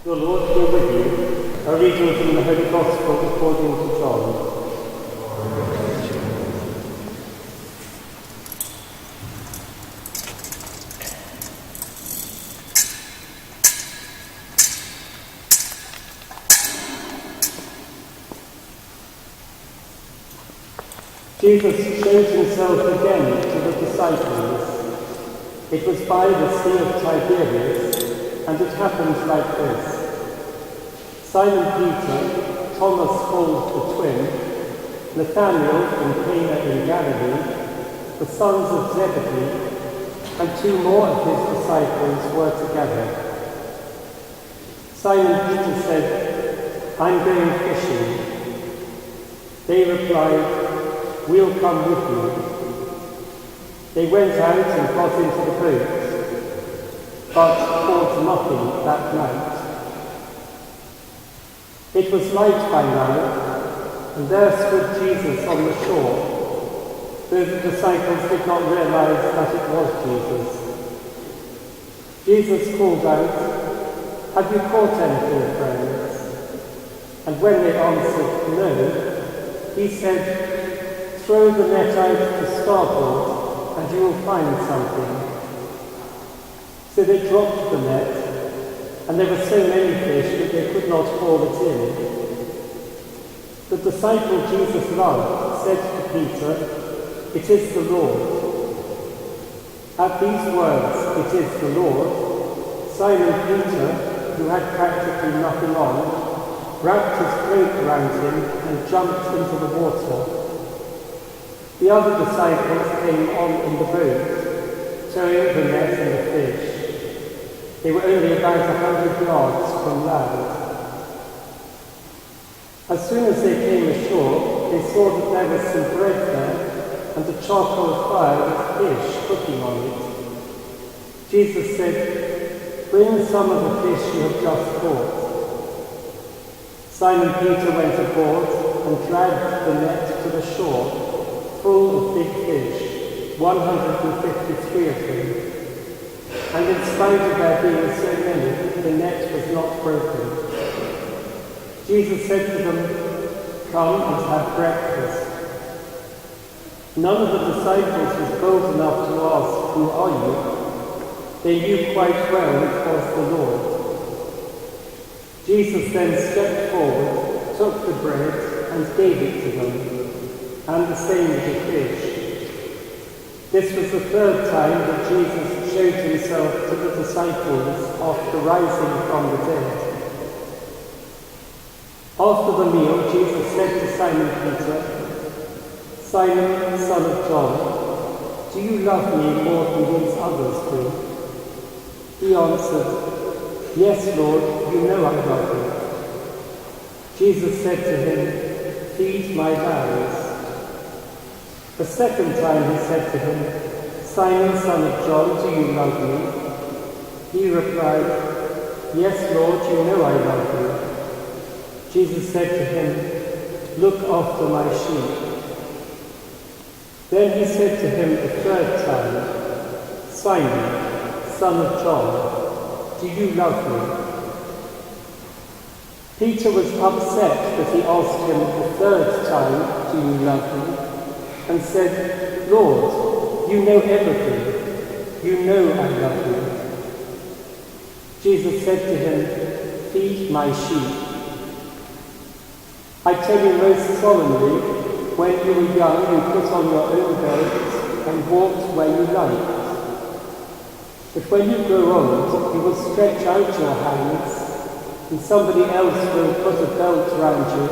The Lord be with you. A reading from the Holy Gospel according to John. Jesus showed himself again to the disciples. It was by the Sea of Tiberias, and it happened like this. Simon Peter, Thomas called the twin, Nathanael from Cana in Galilee, the sons of Zebedee, and two more of his disciples were together. Simon Peter said, "I'm going fishing." They replied, "We'll come with you." They went out and got into the boat, but caught nothing that night. It was light by now, and there stood Jesus on the shore, though the disciples did not realize that it was Jesus. Jesus called out, "Have you caught anything, friends?" And when they answered no, he said, "Throw the net out to starboard, and you will find something." So they dropped the net, and there were so many fish that they could not haul it in. The disciple Jesus loved said to Peter, "It is the Lord." At these words, "It is the Lord," Simon Peter, who had practically nothing on, wrapped his cloak around him and jumped into the water. The other disciples came on in the boat, towing the net and the fish. They were only about 100 yards from land. As soon as they came ashore, they saw that there was some bread there and a charcoal fire with fish cooking on it. Jesus said, "Bring some of the fish you have just caught." Simon Peter went aboard and dragged the net to the shore, full of big fish, 153 of them. And in spite of there being so many, the net was not broken. Jesus said to them, "Come and have breakfast." None of the disciples was bold enough to ask, "Who are you?" They knew quite well it was the Lord. Jesus then stepped forward, took the bread, and gave it to them, and the same with the fish. This was the third time that Jesus showed himself to the disciples after rising from the dead. After the meal, Jesus said to Simon Peter, "Simon, son of John, do you love me more than these others do?" He answered, "Yes, Lord, you know I love you." Jesus said to him, "Feed my lambs." The second time he said to him, "Simon, son of John, do you love me?" He replied, "Yes, Lord, you know I love you." Jesus said to him, "Look after my sheep." Then he said to him the third time, "Simon, son of John, do you love me?" Peter was upset that he asked him the third time, "Do you love me?" and said, "Lord, you know everything. You know I love you." Jesus said to him, "Feed my sheep. I tell you most solemnly, when you were young, you put on your own beds and walked where you liked. But when you grow old, you will stretch out your hands, and somebody else will put a belt around you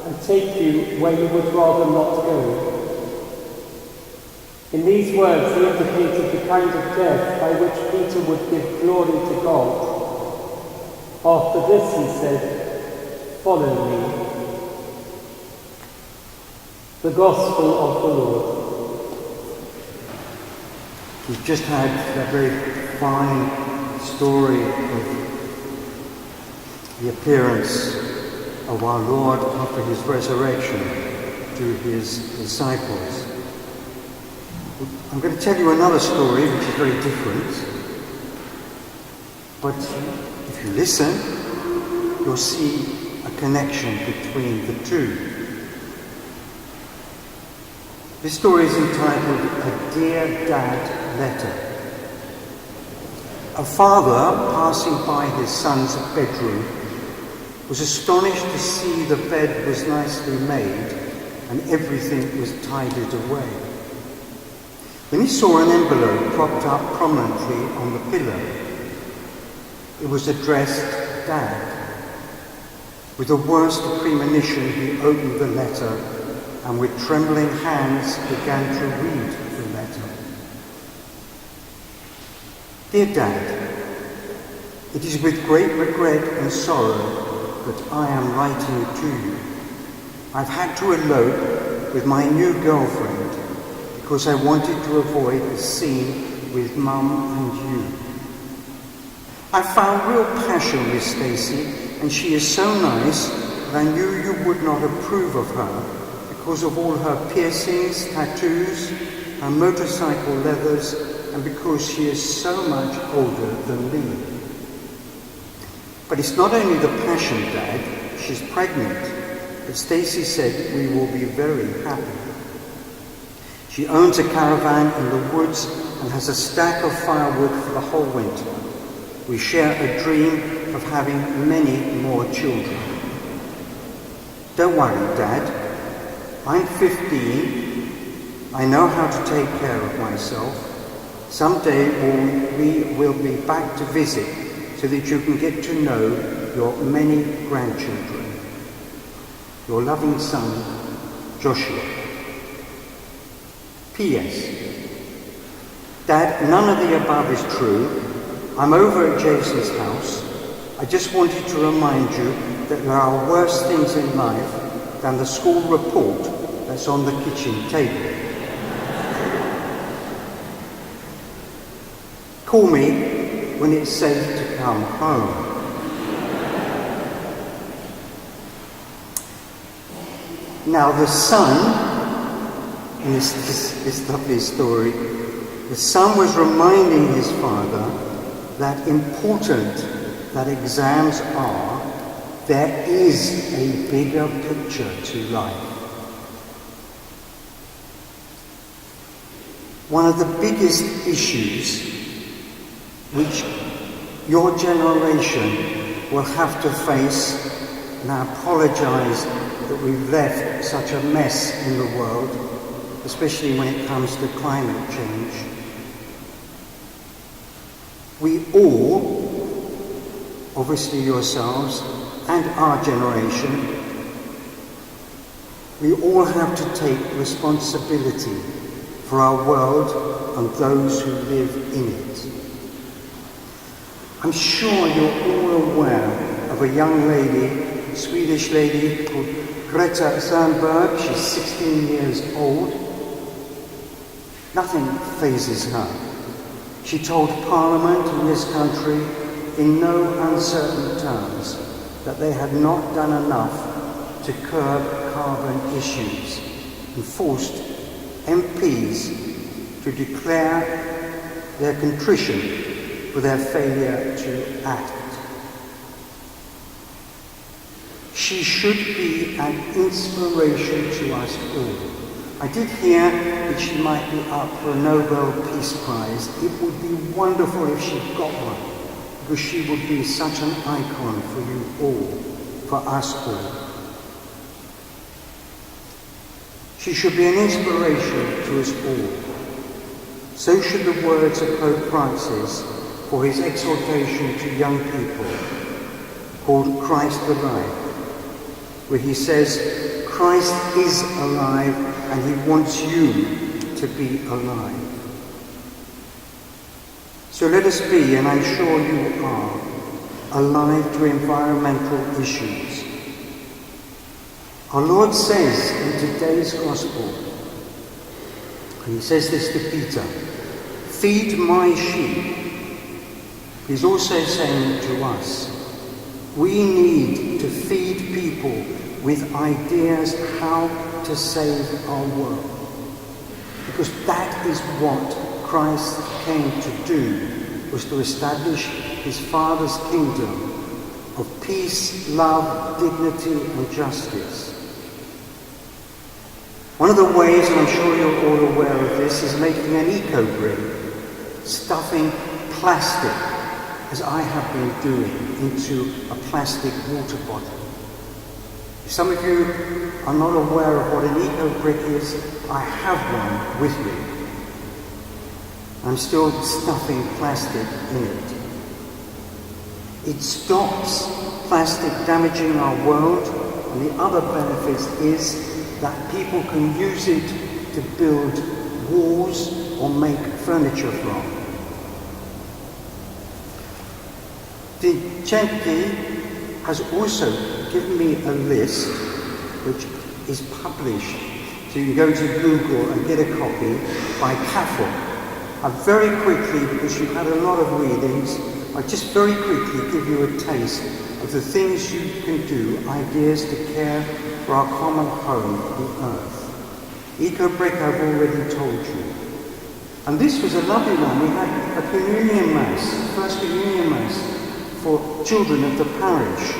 and take you where you would rather not go." In these words, he indicated the kind of death by which Peter would give glory to God. After this, he said, "Follow me." The Gospel of the Lord. We've just had that very fine story of the appearance of our Lord after his resurrection to his disciples. I'm going to tell you another story which is very different, but if you listen, you'll see a connection between the two. This story is entitled A Dear Dad Letter. A father passing by his son's bedroom was astonished to see the bed was nicely made and everything was tidied away. When he saw an envelope propped up prominently on the pillow, it was addressed Dad. With the worst premonition, he opened the letter and with trembling hands began to read the letter. Dear Dad, it is with great regret and sorrow that I am writing to you. I've had to elope with my new girlfriend because I wanted to avoid a scene with Mum and you. I found real passion with Stacey, and she is so nice that I knew you would not approve of her because of all her piercings, tattoos, her motorcycle leathers, and because she is so much older than me. But it's not only the passion, Dad, she's pregnant. But Stacey said we will be very happy. She owns a caravan in the woods and has a stack of firewood for the whole winter. We share a dream of having many more children. Don't worry, Dad. I'm 15. I know how to take care of myself. Someday we will be back to visit so that you can get to know your many grandchildren. Your loving son, Joshua. P.S. Dad, none of the above is true. I'm over at Jason's house. I just wanted to remind you that there are worse things in life than the school report that's on the kitchen table. Call me when it's safe to come home. Now the son, in this lovely story, the son was reminding his father that important that exams are, there is a bigger picture to life. One of the biggest issues which your generation will have to face, and I apologise that we've left such a mess in the world, especially when it comes to climate change. We all, obviously yourselves and our generation, we all have to take responsibility for our world and those who live in it. I'm sure you're all aware of a young lady, Swedish lady called Greta Thunberg. She's 16 years old. Nothing phases her. She told Parliament in this country in no uncertain terms that they had not done enough to curb carbon issues and forced MPs to declare their contrition for their failure to act. She should be an inspiration to us all. I did hear that she might be up for a Nobel Peace Prize. It would be wonderful if she got one, because she would be such an icon for you all, for us all. She should be an inspiration to us all. So should the words of Pope Francis for his exhortation to young people, called Christ Alive, where he says, Christ is alive and he wants you to be alive. So let us be, and I'm sure you are, alive to environmental issues. Our Lord says in today's Gospel, and he says this to Peter, feed my sheep. He's also saying to us, we need to feed people with ideas how to save our world. Because that is what Christ came to do, was to establish his Father's kingdom of peace, love, dignity and justice. One of the ways, and I'm sure you're all aware of this, is making an eco-brick, stuffing plastic, as I have been doing, into a plastic water bottle. If some of you are not aware of what an eco-brick is, I have one with me. I'm still stuffing plastic in it. It stops plastic damaging our world, and the other benefit is that people can use it to build walls or make furniture from. Dominic has also given me a list which is published, so you can go to Google and get a copy, by Catholic. I very quickly, because you've had a lot of readings, I just very quickly give you a taste of the things you can do, ideas to care for our common home, the earth. Eco-brick I've already told you. And this was a lovely one. We had a communion mass, first communion mass, for children of the parish.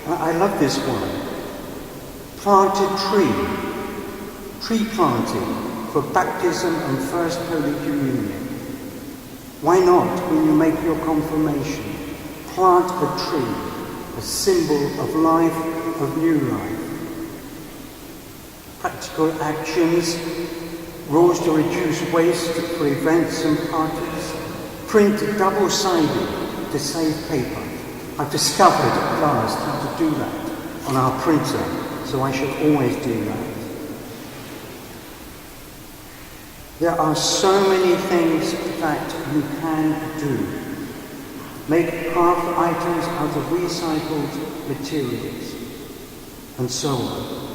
I love this one. Plant a tree planting for baptism and first Holy Communion. Why not, when you make your confirmation, plant a tree, a symbol of life, of new life. Practical actions, rules to reduce waste for events and parties. Print double-sided to save paper. I've discovered at last how to do that on our printer, so I shall always do that. There are so many things that you can do. Make craft items out of recycled materials, and so on.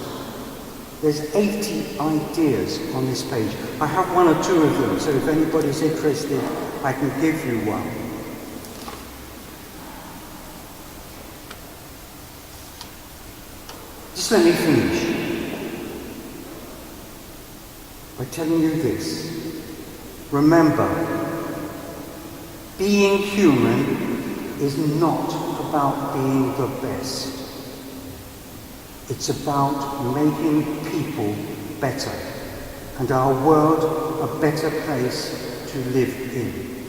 There's 80 ideas on this page. I have one or two of them, so if anybody's interested, I can give you one. Just let me finish by telling you this. Remember, being human is not about being the best. It's about making people better and our world a better place to live in.